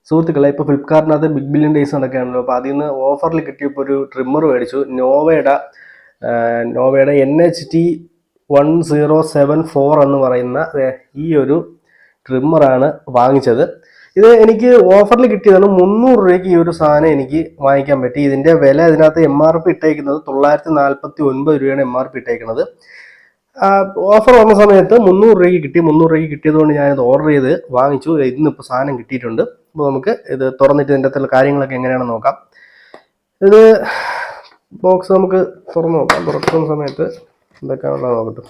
സുഹൃത്തുക്കളെ, ഇപ്പോൾ ഫ്ലിപ്കാർട്ടിനകത്ത് big billion days നടക്കുകയാണല്ലോ. അപ്പോൾ അതിൽ നിന്ന് ഓഫറിൽ കിട്ടിയപ്പോൾ ഒരു ട്രിമ്മർ മേടിച്ചു. നോവയുടെ NHT 1074 എന്ന് പറയുന്ന ഈ ഒരു ട്രിമ്മറാണ് വാങ്ങിച്ചത്. ഇത് എനിക്ക് ഓഫറിൽ കിട്ടിയതാണ്. 300 രൂപയ്ക്ക് ഈ ഒരു സാധനം എനിക്ക് വാങ്ങിക്കാൻ പറ്റി. ഇതിൻ്റെ വില ഇതിനകത്ത് MRP ഇട്ടേക്കുന്നത് 949 രൂപയാണ് MRP ഇട്ടേക്കുന്നത്. ഓഫർ വന്ന സമയത്ത് 300 രൂപയ്ക്ക് കിട്ടി. 300 രൂപയ്ക്ക് കിട്ടിയതുകൊണ്ട് ഞാനിത് ഓർഡർ ചെയ്ത് വാങ്ങിച്ചു. ഇന്നിപ്പോൾ സാധനം കിട്ടിയിട്ടുണ്ട്. അപ്പോൾ നമുക്ക് ഇത് തുറന്നിട്ട് ഇതിൻ്റെ അകത്തുള്ള കാര്യങ്ങളൊക്കെ എങ്ങനെയാണെന്ന് നോക്കാം. ഇത് ബോക്സ് നമുക്ക് തുറന്നു നോക്കാം. തുറക്കുന്ന സമയത്ത് എന്തൊക്കെയാണുള്ളത് നോക്കട്ടെ.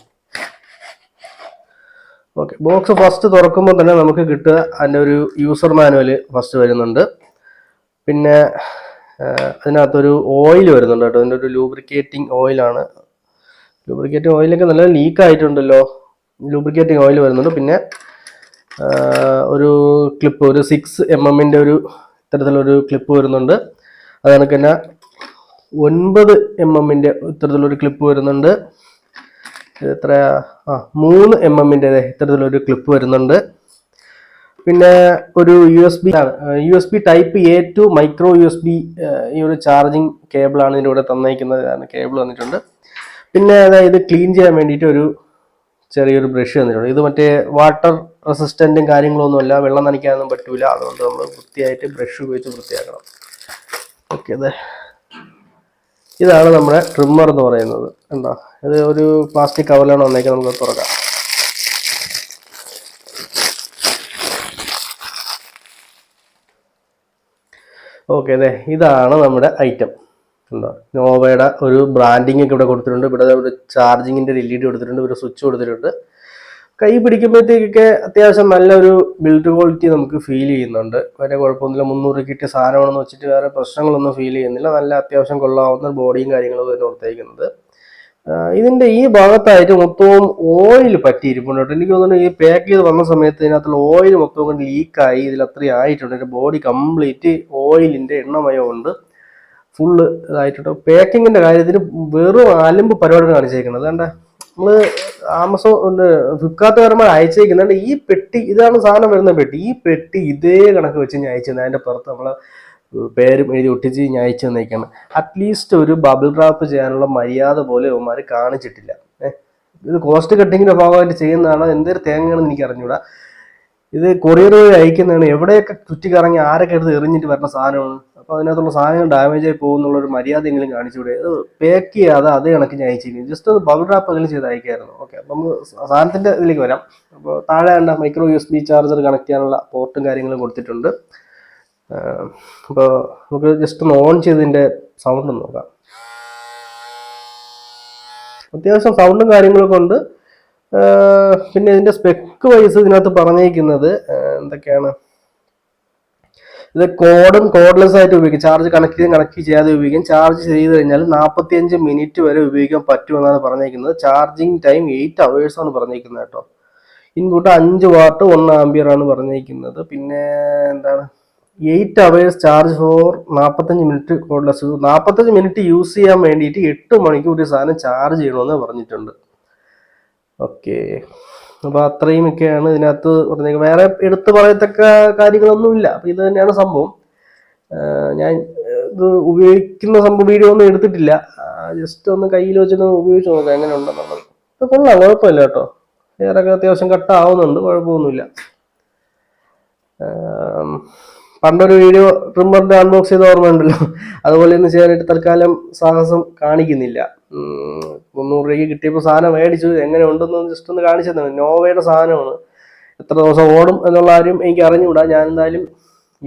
ഓക്കെ, ബോക്സ് ഫസ്റ്റ് തുറക്കുമ്പോൾ തന്നെ നമുക്ക് കിട്ടുക അതിൻ്റെ ഒരു യൂസർ മാനുവൽ ഫസ്റ്റ് വരുന്നുണ്ട്. പിന്നെ അതിനകത്തൊരു ഓയിൽ വരുന്നുണ്ട് കേട്ടോ. അതിൻ്റെ ഒരു ലൂബ്രിക്കേറ്റിംഗ് ഓയിലാണ്. ലൂബ്രിക്കേറ്റിംഗ് ഓയിലൊക്കെ നല്ല ലീക്ക് ആയിട്ടുണ്ടല്ലോ. ലൂബ്രിക്കേറ്റിംഗ് ഓയിൽ വരുന്നുണ്ട്. പിന്നെ ഒരു ക്ലിപ്പ്, ഒരു 6mm ഒരു ഇത്തരത്തിലൊരു ക്ലിപ്പ് വരുന്നുണ്ട്. അത് കണക്ക് തന്നെ 9mm ഇത്തരത്തിലൊരു ക്ലിപ്പ് വരുന്നുണ്ട്. എത്രയാ 3mm ഇത്തരത്തിലൊരു ക്ലിപ്പ് വരുന്നുണ്ട്. പിന്നെ ഒരു USB type A to micro USB ഈ ഒരു ചാർജിങ് കേബിളാണ് ഇതിൻ്റെ കൂടെ തന്നേക്കുന്നത്. കേബിൾ വന്നിട്ടുണ്ട്. പിന്നെ അതായത് ക്ലീൻ ചെയ്യാൻ വേണ്ടിയിട്ട് ഒരു ചെറിയൊരു ബ്രഷ് തന്നിട്ടുണ്ട്. ഇത് മറ്റേ വാട്ടർ റെസിസ്റ്റൻറ്റും കാര്യങ്ങളൊന്നും അല്ല, വെള്ളം നനയ്ക്കാനൊന്നും പറ്റൂല. അതുകൊണ്ട് നമ്മൾ വൃത്തിയായിട്ട് ബ്രഷ് ഉപയോഗിച്ച് വൃത്തിയാക്കണം. ഓക്കെ, ഇതാണ് നമ്മുടെ ട്രിമ്മർ എന്ന് പറയുന്നത്. കണ്ടോ, ഇത് ഒരു പ്ലാസ്റ്റിക് കവറിലാണ് വന്നേക്കുന്നത്. നമുക്ക് തുറക്കാം. ഓക്കെ, ഇതാണ് നമ്മുടെ ഐറ്റം. ഉണ്ടോ, നോവയുടെ ഒരു ബ്രാൻഡിങ് ഒക്കെ ഇവിടെ കൊടുത്തിട്ടുണ്ട്. ഇവിടെ ഒരു ചാർജിങ്ങിൻ്റെ LED കൊടുത്തിട്ടുണ്ട്. ഒരു സ്വിച്ച് കൊടുത്തിട്ടുണ്ട്. കൈ പിടിക്കുമ്പോഴത്തേക്കൊക്കെ അത്യാവശ്യം നല്ലൊരു ബിൽഡ് ക്വാളിറ്റി നമുക്ക് ഫീൽ ചെയ്യുന്നുണ്ട്. വേറെ കുഴപ്പമൊന്നുമില്ല. 300 കിട്ടിയ സാധനമാണെന്ന് വെച്ചിട്ട് വേറെ പ്രശ്നങ്ങളൊന്നും ഫീൽ ചെയ്യുന്നില്ല. നല്ല അത്യാവശ്യം കൊള്ളാവുന്ന ബോഡിയും കാര്യങ്ങളും ഇതിന് കൊടുത്തേക്കുന്നത്. ഇതിൻ്റെ ഈ ഭാഗത്തായിട്ട് മൊത്തവും ഓയിൽ പറ്റിയിരിപ്പുണ്ട് കേട്ടോ. എനിക്ക് തോന്നുന്നു ഈ പാക്ക് ചെയ്ത് വന്ന സമയത്ത് ഇതിനകത്തുള്ള ഓയിൽ മൊത്തം കൊണ്ട് ലീക്കായി ഇതിൽ അത്രയും ആയിട്ടുണ്ട്. എൻ്റെ ബോഡി കംപ്ലീറ്റ് ഓയിലിൻ്റെ എണ്ണമയം കൊണ്ട് ഫുള്ള് ഇതായിട്ടുണ്ട്. പാക്കിങ്ങിൻ്റെ കാര്യത്തിൽ വെറും അലമ്പ് പരിപാടിയാണ് കാണിച്ചേക്കുന്നത്. അതുകൊണ്ട് നമ്മൾ ഫ്ലിപ്കാർട്ടുകാരന്മാർ അയച്ചേക്കുന്നുണ്ട്. ഈ പെട്ടി, ഇതാണ് സാധനം വരുന്ന പെട്ടി. ഈ പെട്ടി ഇതേ കണക്ക് വെച്ച് ഞാൻ അയച്ചു തന്നെ. അതിൻ്റെ പുറത്ത് നമ്മളെ പേരും എഴുതി ഒട്ടിച്ച് ഞാൻ അയച്ചു തന്നേക്കാണ്. അറ്റ്ലീസ്റ്റ് ഒരു ബബിൾ റാപ്പ് ചെയ്യാനുള്ള മര്യാദ പോലെ അവന്മാർ കാണിച്ചിട്ടില്ല. ഇത് കോസ്റ്റ് കട്ടിങ്ങിൻ്റെ ഭാഗമായിട്ട് ചെയ്യുന്നതാണ്. എന്തൊരു തേങ്ങയാണെന്ന് എനിക്ക് അറിഞ്ഞൂടാ. ഇത് കൊറിയർ വഴി അയക്കുന്നതാണ്. എവിടെയൊക്കെ ചുറ്റിക്കറങ്ങി ആരൊക്കെ എടുത്ത് എറിഞ്ഞിട്ട് വരുന്ന സാധനമാണ്. അപ്പോൾ അതിനകത്തുള്ള സാധനങ്ങൾ ഡാമേജ് ആയി പോകുന്നുള്ളൊരു മര്യാദയെങ്കിലും കാണിച്ചുകൂടെ? അത് പാക്ക് ചെയ്യാതെ അതേ കണക്ക് ഞാൻ അയച്ചിരിക്കും. ജസ്റ്റ് ഒന്ന് ബബിൾ റാപ്പ് എങ്കിലും ചെയ്ത് അയക്കായിരുന്നു. ഓക്കെ, അപ്പം നമുക്ക് സാധനത്തിൻ്റെ ഇതിലേക്ക് വരാം. അപ്പോൾ താഴെ കണ്ട മൈക്രോ USB ചാർജർ കണക്ട് ചെയ്യാനുള്ള പോർട്ടും കാര്യങ്ങളും കൊടുത്തിട്ടുണ്ട്. അപ്പോൾ നമുക്ക് ജസ്റ്റ് ഒന്ന് ഓൺ ചെയ്തതിൻ്റെ സൗണ്ട് ഒന്ന് നോക്കാം. അത്യാവശ്യം സൗണ്ടും കാര്യങ്ങളൊക്കെ ഉണ്ട്. പിന്നെ ഇതിൻ്റെ സ്പെക്ക് വൈസ് ഇതിനകത്ത് പറഞ്ഞേക്കുന്നത് എന്തൊക്കെയാണ്? ഇത് കോഡും കോഡ്ലെസ് ആയിട്ട് ഉപയോഗിക്കും. ചാർജ് കണക്ട് ചെയ്യാതെ ഉപയോഗിക്കും. ചാർജ് ചെയ്ത് കഴിഞ്ഞാൽ 45 മിനിറ്റ് വരെ ഉപയോഗിക്കാൻ പറ്റുമെന്നാണ് പറഞ്ഞേക്കുന്നത്. ചാർജിങ് ടൈം 8 hours ആണ് പറഞ്ഞേക്കുന്നത് കേട്ടോ. ഇൻപുട്ട് 5 വാട്ട് 1 ആംപിയർ ആണ് പറഞ്ഞേക്കുന്നത്. പിന്നെ എന്താണ്, 8 hours charge for 45 minute cordless. 45 minute use ചെയ്യാൻ വേണ്ടിയിട്ട് 8 മണിക്കൂർ ഒരു സാധനം ചാർജ് ചെയ്യണമെന്ന് പറഞ്ഞിട്ടുണ്ട്. ഓക്കെ, അപ്പോൾ അത്രയുമൊക്കെയാണ് ഇതിനകത്ത് പറഞ്ഞേക്കുന്നത്. വേറെ എടുത്ത് പറയത്തക്ക കാര്യങ്ങളൊന്നുമില്ല. അപ്പോൾ ഇത് തന്നെയാണ് സംഭവം. ഞാൻ ഇത് ഉപയോഗിക്കുന്ന സംഭവം വീഡിയോ ഒന്നും എടുത്തിട്ടില്ല. ജസ്റ്റ് ഒന്ന് കയ്യിൽ വെച്ചിട്ട് ഉപയോഗിച്ച് നോക്കാം എങ്ങനെ ഉണ്ടെന്നുള്ളത്. ഇപ്പോൾ കൊള്ളാം, കുഴപ്പമില്ല കേട്ടോ. ഹെയറൊക്കെ അത്യാവശ്യം കട്ടാവുന്നുണ്ട്, കുഴപ്പമൊന്നുമില്ല. പണ്ടൊരു വീഡിയോ ട്രിമ്മറിൻ്റെ അൺബോക്സ് ചെയ്ത് ഓർമ്മയുണ്ടല്ലോ, അതുപോലെ ഒന്നും ചെയ്യാനായിട്ട് തൽക്കാലം സാഹസം കാണിക്കുന്നില്ല. 300 രൂപയ്ക്ക് കിട്ടിയപ്പോൾ സാധനം മേടിച്ചു. എങ്ങനെ ഉണ്ടെന്ന് ജസ്റ്റ് ഒന്ന് കാണിച്ചു തന്നെ. നോവയുടെ സാധനമാണ്. എത്ര ദിവസം ഓടും എന്നുള്ള കാര്യം എനിക്ക് അറിഞ്ഞുകൂടാ. ഞാൻ എന്തായാലും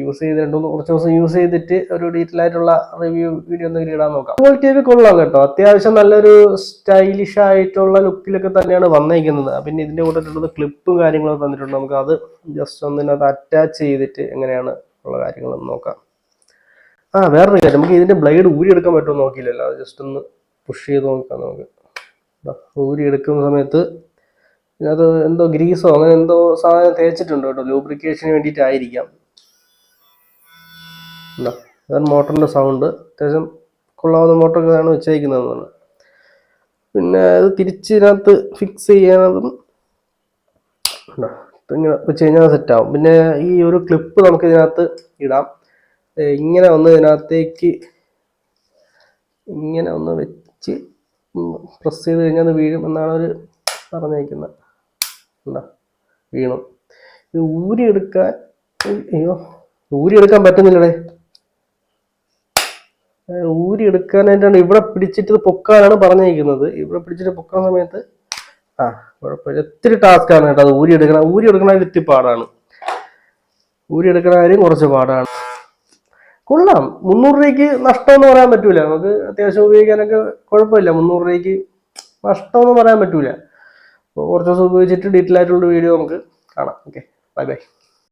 യൂസ് ചെയ്ത് കുറച്ച് ദിവസം യൂസ് ചെയ്തിട്ട് ഒരു ഡീറ്റെയിൽ ആയിട്ടുള്ള റിവ്യൂ വീഡിയോ എന്തെങ്കിലും ഇടാൻ നോക്കാം. ക്വാളിറ്റിയൊക്കെ കൊള്ളാം കേട്ടോ. അത്യാവശ്യം നല്ലൊരു സ്റ്റൈലിഷ് ആയിട്ടുള്ള ലുക്കിലൊക്കെ തന്നെയാണ് വന്നേക്കുന്നത്. പിന്നെ ഇതിൻ്റെ കൂട്ടത്തിലുള്ളത് ക്ലിപ്പും കാര്യങ്ങളൊക്കെ തന്നിട്ടുണ്ട്. നമുക്ക് അത് ജസ്റ്റ് ഒന്നിനകത്ത് അറ്റാച്ച് ചെയ്തിട്ട് എങ്ങനെയാണ് ഉള്ള കാര്യങ്ങളൊന്ന് നോക്കാം. വേറൊരു കാര്യം, നമുക്ക് ഇതിൻ്റെ ബ്ലേഡ് ഊരിയെടുക്കാൻ പറ്റുമോ നോക്കിയില്ലല്ലോ. അത് ജസ്റ്റ് ഒന്ന് പുഷ് ചെയ്ത് നോക്കാം. നമുക്ക് ഊരി എടുക്കുന്ന സമയത്ത് ഇതിനകത്ത് എന്തോ ഗ്രീസോ അങ്ങനെ എന്തോ സാധനം തേച്ചിട്ടുണ്ട് കേട്ടോ. ലൂബ്രിക്കേഷന് വേണ്ടിയിട്ടായിരിക്കാം. അതാണ് മോട്ടറിൻ്റെ സൗണ്ട്. അത്യാവശ്യം കൊള്ളാവുന്ന മോട്ടറൊക്കെയാണ് വെച്ചേക്കുന്നതെന്നാണ്. പിന്നെ അത് തിരിച്ച് ഇതിനകത്ത് ഫിക്സ് ചെയ്യാനതും ഇങ്ങനെ വെച്ച് കഴിഞ്ഞാൽ സെറ്റ് ആവും. പിന്നെ ഈ ഒരു ക്ലിപ്പ് നമുക്ക് ഇതിനകത്ത് ഇടാം. ഇങ്ങനെ ഒന്ന് ഇതിനകത്തേക്ക് ഇങ്ങനെ ഒന്ന് വെച്ച് പ്രസ് ചെയ്ത് കഴിഞ്ഞാൽ അത് വീഴും എന്നാണ് അവർ പറഞ്ഞേക്കുന്നത്. വീണു. ഇത് ഊരിയെടുക്കാൻ ഊരിയെടുക്കാൻ പറ്റുന്നില്ലടേ. ഊരിയെടുക്കാനായിട്ടാണ് ഇവിടെ പിടിച്ചിട്ട് പൊക്കാനാണ് പറഞ്ഞിരിക്കുന്നത്. ഇവിടെ പിടിച്ചിട്ട് പൊക്കാൻ സമയത്ത് കുഴപ്പമില്ല. ഒത്തിരി ടാസ്ക് ആണ് കേട്ടോ അത് ഊരിയെടുക്കണ ഇത്തിരി പാടാണ്. ഊരിയെടുക്കണ കാര്യം കുറച്ച് പാടാണ്. കൊള്ളാം. 300 രൂപയ്ക്ക് നഷ്ടമെന്ന് പറയാൻ പറ്റൂല. നമുക്ക് അത്യാവശ്യം ഉപയോഗിക്കാനൊക്കെ കുഴപ്പമില്ല. 300 രൂപയ്ക്ക് നഷ്ടമെന്ന് പറയാൻ പറ്റൂല. കുറച്ച് ദിവസം ഉപയോഗിച്ചിട്ട് ഡീറ്റെയിൽ ആയിട്ടുള്ള വീഡിയോ നമുക്ക് കാണാം. Okay, bye bye.